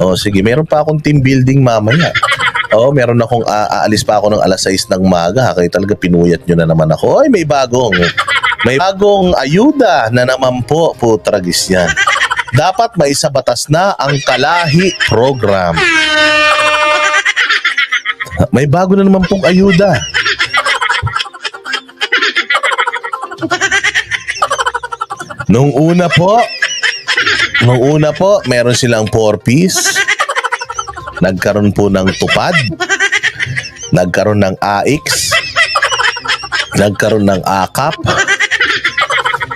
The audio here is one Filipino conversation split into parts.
O sige, meron pa akong team building mamaya. O, meron akong aalis pa ako ng alas 6 ng maga. Kaya talaga pinuyat nyo na naman ako. Ay, may bagong ayuda na naman po, putragis yan. Dapat may sa batas na ang Kalahi Program. May bago na naman pong ayuda. Nung una po, meron silang 4-piece. Nagkaroon po ng tupad. Nagkaroon ng AX. Nagkaroon ng AKAP.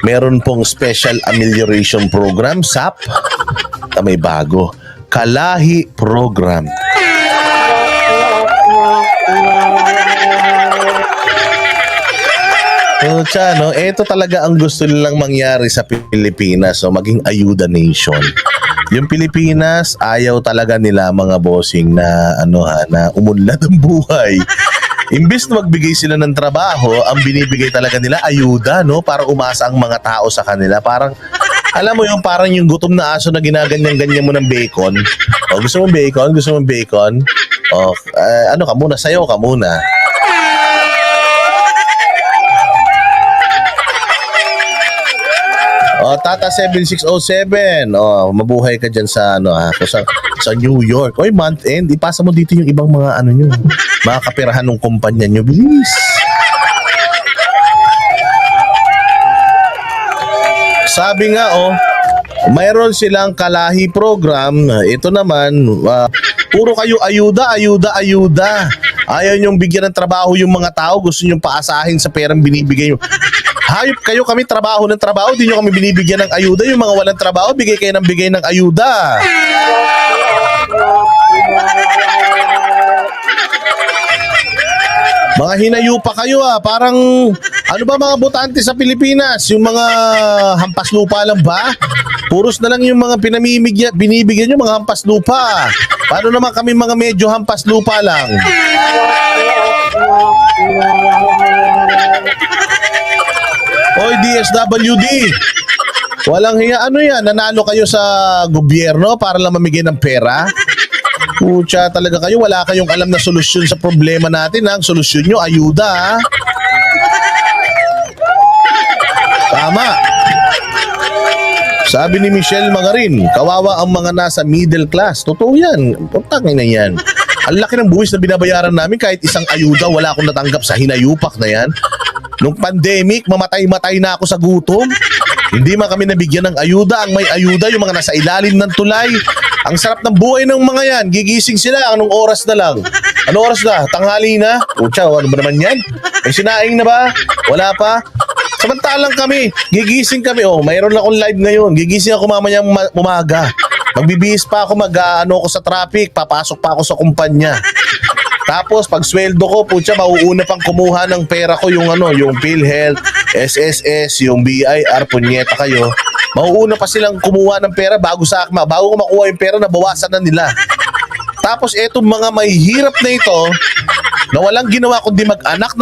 Meron pong Special Amelioration Program, SAP. Na may bago. Kalahi Program. No, ito talaga ang gusto nilang mangyari sa Pilipinas, so maging ayuda nation. Yung Pilipinas, ayaw talaga nila mga bossing na na umunlad ang buhay. Imbis na magbigay sila ng trabaho, ang binibigay talaga nila ayuda, no, para umasa ang mga tao sa kanila. Parang alam mo yung parang yung gutom na aso na ginaganyan-ganyan mo ng bacon. O gusto mo bacon? Gusto mo bacon? O ano ka muna? Sayaw ka muna. O, Tata 7607. O, mabuhay ka dyan sa sa New York. Oy, month end, ipasa mo dito yung ibang mga nyo, mga kapirahan ng kumpanya nyo. Bilis. Sabi nga, mayroon silang Kalahi Program. Ito naman, puro kayo ayuda. Ayaw nyong bigyan ng trabaho yung mga tao. Gusto nyong paasahin sa perang binibigay nyo. Hayop kayo, kami trabaho ng trabaho, di nyo kami binibigyan ng ayuda. Yung mga walang trabaho, bigay kayo ng bigay ng ayuda. Mga hinayo pa kayo parang ano ba mga botante sa Pilipinas? Yung mga hampas lupa lang ba? Puros na lang yung mga binibigyan nyo mga hampas lupa. Paano naman kami mga medyo hampas lupa lang? Oy, DSWD. Walang hiya. Ano yan? Nanalo kayo sa gobyerno para lang mamigay ng pera? Pucha talaga kayo. Wala kayong alam na solusyon sa problema natin. Ang solusyon nyo, ayuda. Tama. Sabi ni Michelle Magarin, kawawa ang mga nasa middle class. Totoo yan. Putangin na yan. Ang laki ng buwis na binabayaran namin kahit isang ayuda wala akong natanggap sa hinayupak na yan. Nung pandemic, mamatay-matay na ako sa gutom. Hindi man kami nabigyan ng ayuda. Ang may ayuda, yung mga nasa ilalim ng tulay. Ang sarap ng buhay ng mga yan. Gigising sila. Anong oras na lang? Anong oras na? Tanghali na? Ucha, ano ba naman yan? May sinaing na ba? Wala pa? Samantalang kami, gigising kami. Mayroon akong live ngayon. Gigising ako mamayang umaga. Magbibihis pa ako, mag-ano ko sa traffic. Papasok pa ako sa kumpanya. Tapos pag sweldo ko, putya, mauuna pang kumuha ng pera ko yung yung PhilHealth, SSS, yung BIR, punyeta kayo. Mauuna pa silang kumuha ng pera bago ko makuha yung pera, nabawasan na nila. Tapos etong mga may hirap na ito, na walang ginawa kundi mag-anak.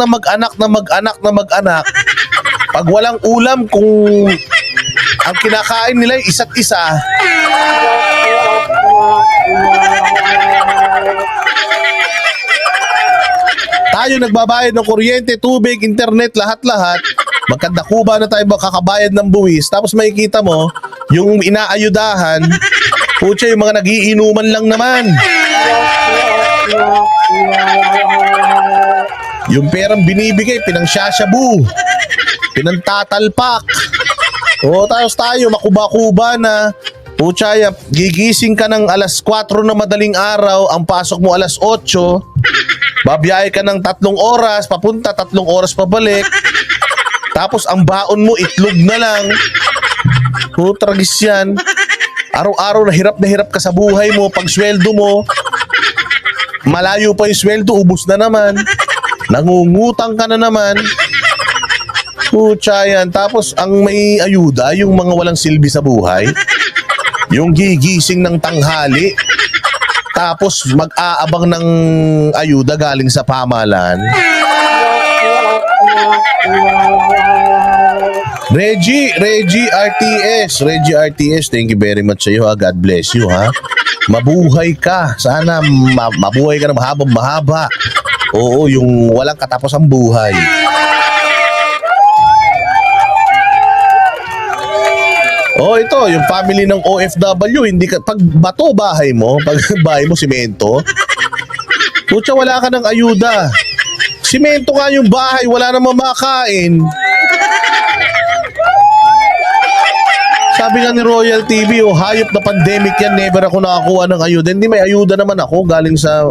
Pag walang ulam, kung ang kinakain nila ay isa't isa, tayo nagbabayad ng kuryente, tubig, internet, lahat-lahat. Magkadakuba na tayo kakabayad ng buwis. Tapos makikita mo, yung inaayudahan, putya, yung mga nagiinuman lang naman. Yung perang binibigay, pinangsyasyabu, pinantatalpak. Tapos tayo, makuba-kuba na. Putya, gigising ka ng alas 4 na madaling araw, ang pasok mo alas 8, babiyahe ka ng 3 oras, papunta 3 oras pabalik. Tapos ang baon mo, itlog na lang. Tragis yan. Araw-araw na hirap ka sa buhay mo. Pag sweldo mo, malayo pa yung sweldo, ubos na naman. Nangungutang ka na naman. Putya yan. Tapos ang may ayuda, yung mga walang silbi sa buhay. Yung gigising ng tanghali. Tapos mag-aabang ng ayuda galing sa pamahalaan. Reggie RTS, thank you very much sa iyo. God bless you, ha. Mabuhay ka. Sana mabuhay ka na mahabang mahaba. Oo, yung walang katapos ang buhay. Oh, ito, yung family ng OFW, hindi ka, pag bato bahay mo, pag bahay mo simento, putya, wala ka ng ayuda. Simento nga yung bahay, wala namang makain. Sabi nga ni Royal TV, oh, hayop na pandemic yan, never ako nakakuha ng ayuda. Hindi, may ayuda naman ako galing sa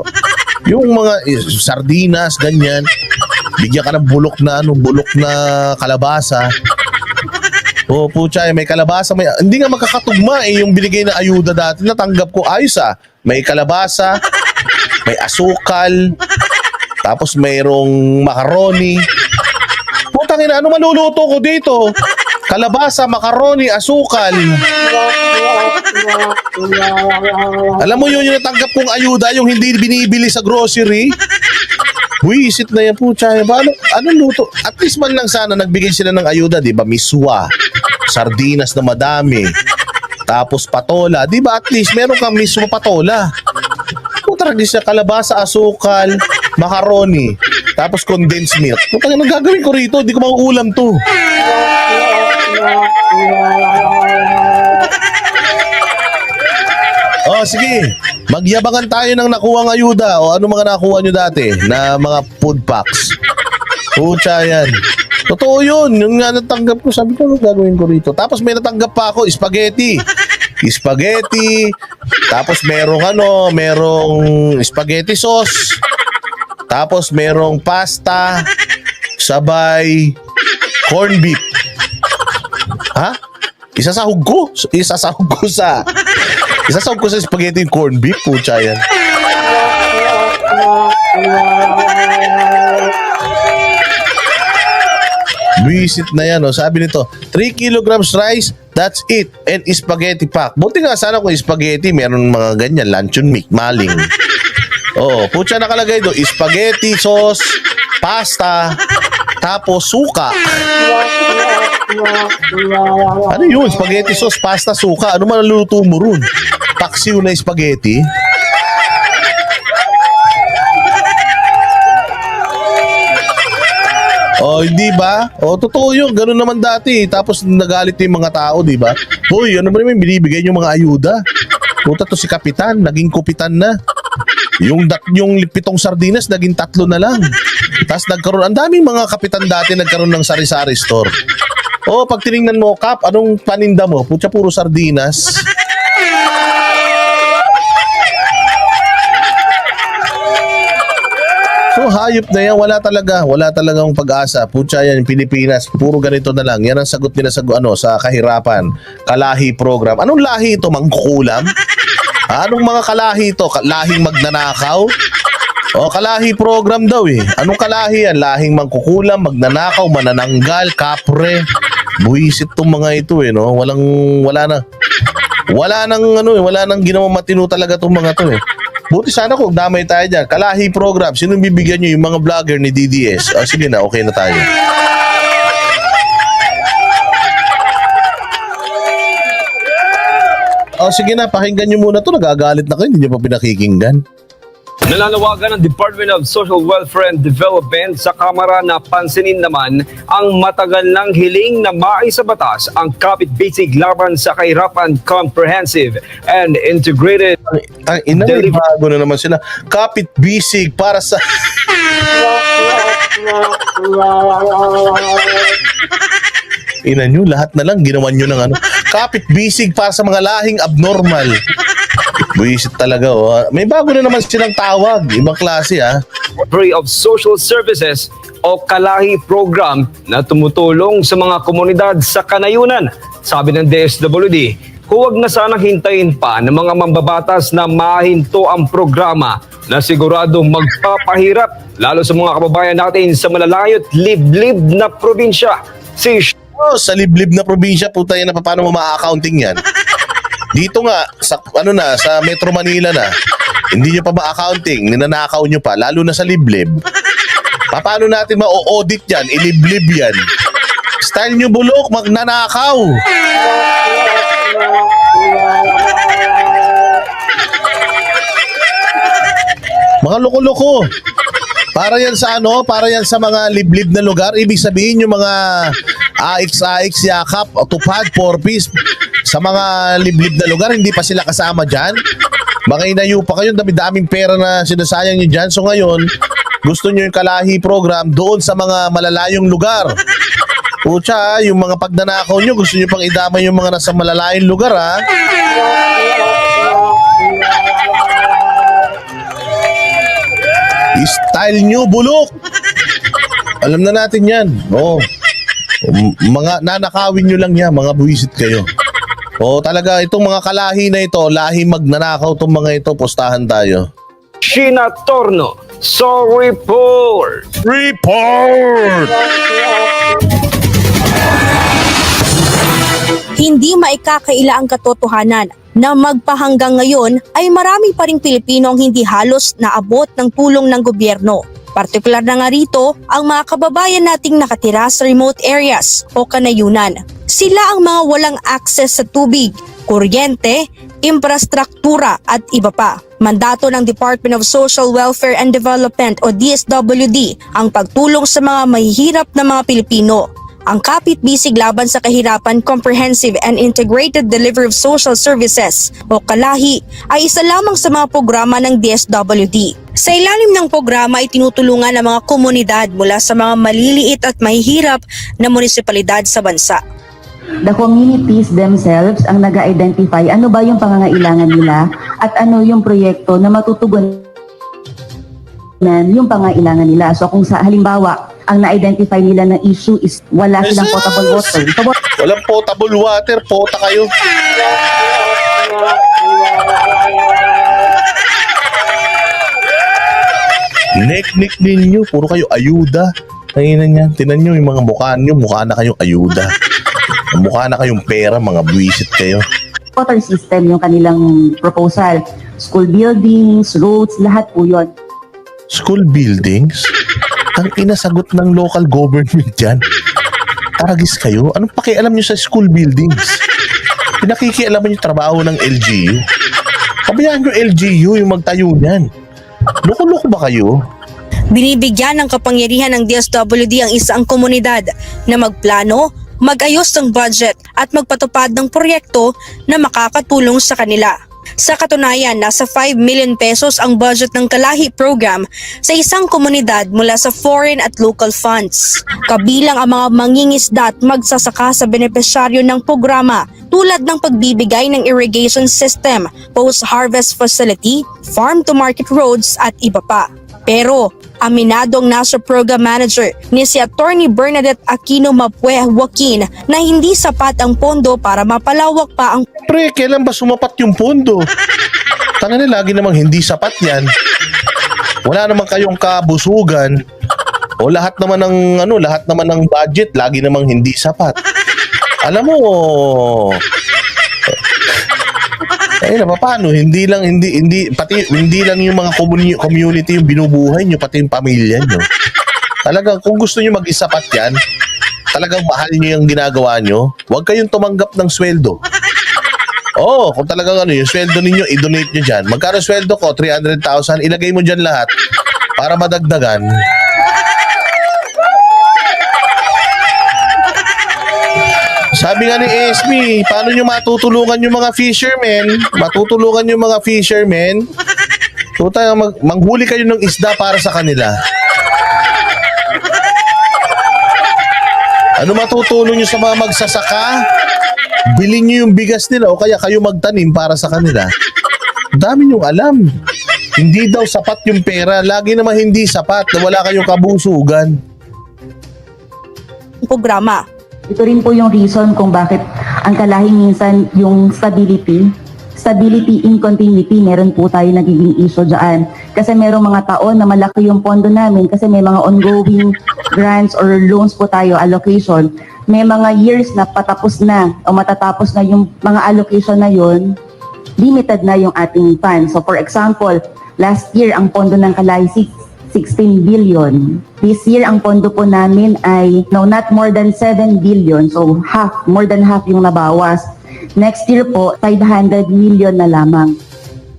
yung mga sardinas, ganyan. Bigyan ka ng bulok na kalabasa. Oh, putya, may kalabasa, hindi nga magkakatugma yung binigay na ayuda dati. Natanggap ko, ayos may kalabasa, may asukal, tapos mayroong macaroni. Putang ina, ano maluluto ko dito? Kalabasa, macaroni, asukal. Alam mo yun, yung natanggap kong ayuda, yung hindi binibili sa grocery. Buisit na yan po, tsaya. Anong luto? At least man lang sana nagbigay sila ng ayuda, di ba? Miswa, sardinas na madami, tapos patola. Di ba at least meron kang miswa patola? Puta, siya kalabasa, asukal, macaroni, tapos condensed milk. Puta, anong gagawin ko rito? Di ko mauulam to. Oh, sige. Magyabangan tayo ng nakuhang ayuda o ano mga nakuha nyo dati na mga food packs. Pucha yan. Totoo yun. Yung nga natanggap ko, sabi ko, ano gagawin ko rito? Tapos may natanggap pa ako, spaghetti. Spaghetti. Tapos merong spaghetti sauce. Tapos merong pasta. Sabay corn beef. Ha? Isasahog ko sa spaghetti yung corn beef, pucha yan. Visit na yan, oh. Sabi nito, 3 kilograms rice, that's it. And spaghetti pack. Buti nga sana kung spaghetti, meron mga ganyan, luncheon meat, maling. Oo, pucha nakalagay do, spaghetti sauce, pasta, tapos suka. Ano yun? Spaghetti sauce, pasta, suka. Ano man naluto mo ron? Paksiw na spaghetti? Oh, hindi ba? Oh, totoo yun. Ganun naman dati. Tapos nagalit yung mga tao, di ba? Hoy, ano ba naman binibigay yung mga ayuda? Puta to si Kapitan. Naging kupitan na. Yung 7 sardinas, naging 3 na lang. Tapos nagkaroon, ang daming mga kapitan dati nagkaroon ng sari-sari store. Oh, pag tiningnan mo, Kap, anong paninda mo? Putya, puro sardinas. So, hayop na yan. Wala talagang pag-asa. Putya yan, Pilipinas. Puro ganito na lang. Yan ang sagot nila sa kahirapan. Kalahi program. Anong lahi ito? Mangkukulam? Anong mga kalahi ito? Lahing magnanakaw? O, kalahi program daw eh. Anong kalahi yan? Lahing mangkukulam, magnanakaw, manananggal, kapre. Buisit tong mga ito eh, no? Wala nang ginawang matino talaga tong mga to eh. Buti sana kung damay tayo dyan. Kalahi program. Sinong bibigyan nyo? Yung mga vlogger ni DDS. Sige na, okay na tayo. Sige na, pakinggan nyo muna to. Nagagalit na kayo. Hindi nyo pa pinakikinggan. Nalalawagan ng Department of Social Welfare and Development sa Kamara na pansinin naman ang matagal ng hiling na maisabatas ang kapit-bisig laban sa kahirapan, comprehensive and integrated bago na naman sila. Kapit-bisig para sa ina nyo, lahat na lang ginawan nyo ng kapit-bisig para sa mga lahing abnormal. Buisit talaga, oh. May bago na naman silang tawag. Ibang klase, Free of Social Services o Kalahi Program na tumutulong sa mga komunidad sa kanayunan. Sabi ng DSWD, huwag na sanang hintayin pa ng mga mambabatas na mahinto ang programa na siguradong magpapahirap lalo sa mga kababayan natin sa malalayot liblib na probinsya. Sa liblib na probinsya, puta yan, paano mo ma-accounting yan? Dito nga, sa Metro Manila na, hindi nyo pa ma-accounting, ninanakaw nyo pa, lalo na sa liblib. Paano natin ma-audit yan? Iliblib yan. Style nyo bulok, magnanakaw. Mga loko-loko. Para yan sa ano? Para yan sa mga liblib na lugar. Ibig sabihin yung mga AX, yakap, tupad, porpis. Sa mga liblib na lugar, hindi pa sila kasama dyan. Mga inayu pa kayo, dami-daming pera na sinasayang nyo dyan. So ngayon, gusto nyo yung kalahi program doon sa mga malalayong lugar. Pucha, yung mga pagnanakaw nyo, gusto nyo pang idamay yung mga nasa malalayong lugar, ha? Style nyo, bulok! Alam na natin yan. Oo. Mga nanakawin nyo lang yan, mga buwisit kayo. Oo, talaga, itong mga kalahi na ito, lahi magnanakaw itong mga ito, postahan tayo. Sheena Torno, so report! Report! Hindi maikakaila ang katotohanan na magpahanggang ngayon ay marami pa ring Pilipino ang hindi halos naabot ng tulong ng gobyerno. Partikular na nga rito ang mga kababayan nating nakatira sa remote areas o kanayunan. Sila ang mga walang access sa tubig, kuryente, infrastruktura at iba pa. Mandato ng Department of Social Welfare and Development o DSWD ang pagtulong sa mga mahihirap na mga Pilipino. Ang Kapit-Bisig Laban sa Kahirapan Comprehensive and Integrated Delivery of Social Services o KALAHI ay isa lamang sa mga programa ng DSWD. Sa ilalim ng programa ay tinutulungan ang mga komunidad mula sa mga maliliit at mahihirap na munisipalidad sa bansa. The communities themselves ang nag-identify ano ba yung pangangailangan nila at ano yung proyekto na matutugunan yung pangangailangan nila. So kung sa halimbawa, ang na-identify nila na issue is wala silang potable water. So, Walang potable water, pota kayo. Nek-nek ninyo, puro kayo ayuda. Kainan yan, tinan nyo yung mga mukha nyo, mukha na kayong ayuda. Mukha na kayong pera, mga buwisit kayo. water system yung kanilang proposal. School buildings, roads, lahat po yun. School buildings? Ang inasagot ng local government dyan. Taragis kayo? Anong pakialam nyo sa school buildings? Pinakikialaman yung trabaho ng LGU. Pabayaan nyo LGU yung magtayo niyan. Loko-loko ba kayo? Binibigyan ng kapangyarihan ng DSWD ang isang komunidad na magplano, mag-ayos ng budget at magpatupad ng proyekto na makakatulong sa kanila. Sa katunayan, nasa 5 million pesos ang budget ng Kalahi program sa isang komunidad mula sa foreign at local funds. Kabilang ang mga mangingisda at magsasaka sa benepisyaryo ng programa tulad ng pagbibigay ng irrigation system, post-harvest facility, farm-to-market roads at iba pa. Pero aminadong nasa program manager ni si Attorney Bernadette Aquino Mapue Joaquin na hindi sapat ang pondo para mapalawak pa ang Pre, kailan ba sumapat yung pondo? Tanga na, lagi namang hindi sapat yan. Wala naman kayong kabusugan. O lahat naman ng budget lagi namang hindi sapat. Alam mo, paano? Hindi lang yung mga community yung binubuhay nyo, pati yung pamilya nyo. Talagang kung gusto nyo mag-isapat yan, talagang mahal nyo yung ginagawa nyo, huwag kayong tumanggap ng sweldo. Kung talagang yung sweldo ninyo, i-donate nyo dyan. Magkano sweldo ko? 300,000. Ilagay mo dyan lahat para madagdagan. Sabi nga ni Esme, paano nyo matutulungan yung mga fishermen? Tuta, manghuli kayo ng isda para sa kanila. Ano matutulong nyo sa mga magsasaka? Bilhin nyo yung bigas nila o kaya kayo magtanim para sa kanila. Dami nyong alam. Hindi daw sapat yung pera. Lagi naman hindi sapat na wala kayong kabusugan. programa. Ito rin po yung reason kung bakit ang Kalahi minsan yung stability in continuity, meron po tayo nagiging issue dyan. Kasi merong mga taon na malaki yung pondo namin kasi may mga ongoing grants or loans po tayo, allocation. May mga years na patapos na o matatapos na yung mga allocation na yun, limited na yung ating funds. So for example, last year ang pondo ng Kalahi 16 billion. This year ang pondo po namin ay not more than 7 billion. So more than half yung nabawas. Next year po, 500 million na lamang.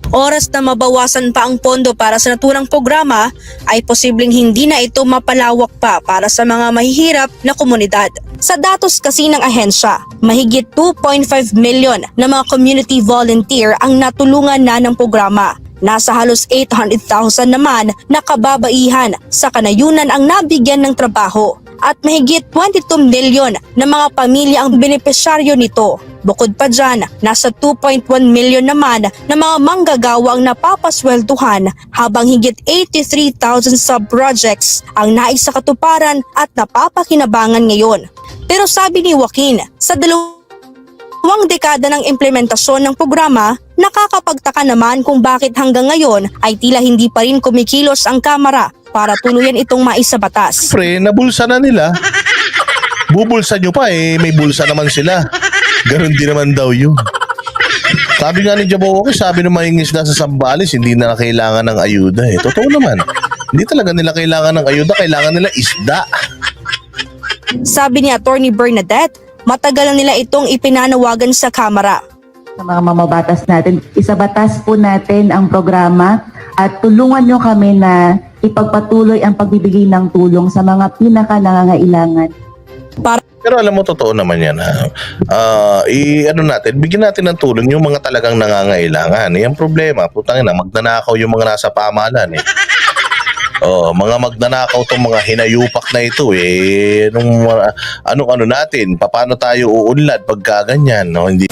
Oras na mabawasan pa ang pondo para sa naturang programa ay posibleng hindi na ito mapalawak pa para sa mga mahihirap na komunidad. Sa datos kasi ng ahensya, mahigit 2.5 million na mga community volunteer ang natulungan na ng programa. Nasa halos 800,000 naman na kababaihan sa kanayunan ang nabigyan ng trabaho at mahigit 22 million na mga pamilya ang benepisyaryo nito. Bukod pa dyan, nasa 2.1 million naman na mga manggagawa ang napapaswelduhan habang higit 83,000 sub-projects ang nais sa katuparan at napapakinabangan ngayon. Pero sabi ni Joaquin, sa dalawang dekada ng implementasyon ng programa, nakakapagtaka naman kung bakit hanggang ngayon ay tila hindi pa rin kumikilos ang Kamara para tuluyan itong maisabatas. Pre, nabulsa na nila. Bubulsa nyo pa may bulsa naman sila. Ganon din naman daw yun. Sabi nga ni Jabawok, sabi ng mga isda sa Sambales, hindi na kailangan ng ayuda Totoo naman. Hindi talaga nila kailangan ng ayuda, kailangan nila isda. Sabi ni Attorney Bernadette, matagal na nila itong ipinanawagan sa Kamara. Sa mga mamabatas natin, isabatas po natin ang programa at tulungan nyo kami na ipagpatuloy ang pagbibigay ng tulong sa mga pinaka-nangangailangan. Pero alam mo, totoo naman yan. Bigyan natin ng tulong yung mga talagang nangangailangan. Yung problema, putangin na, magnanakaw yung mga nasa pamahalaan mga magnanakaw tong mga hinayupak na ito ano natin, paano tayo uunlad pagka ganyan, no? Hindi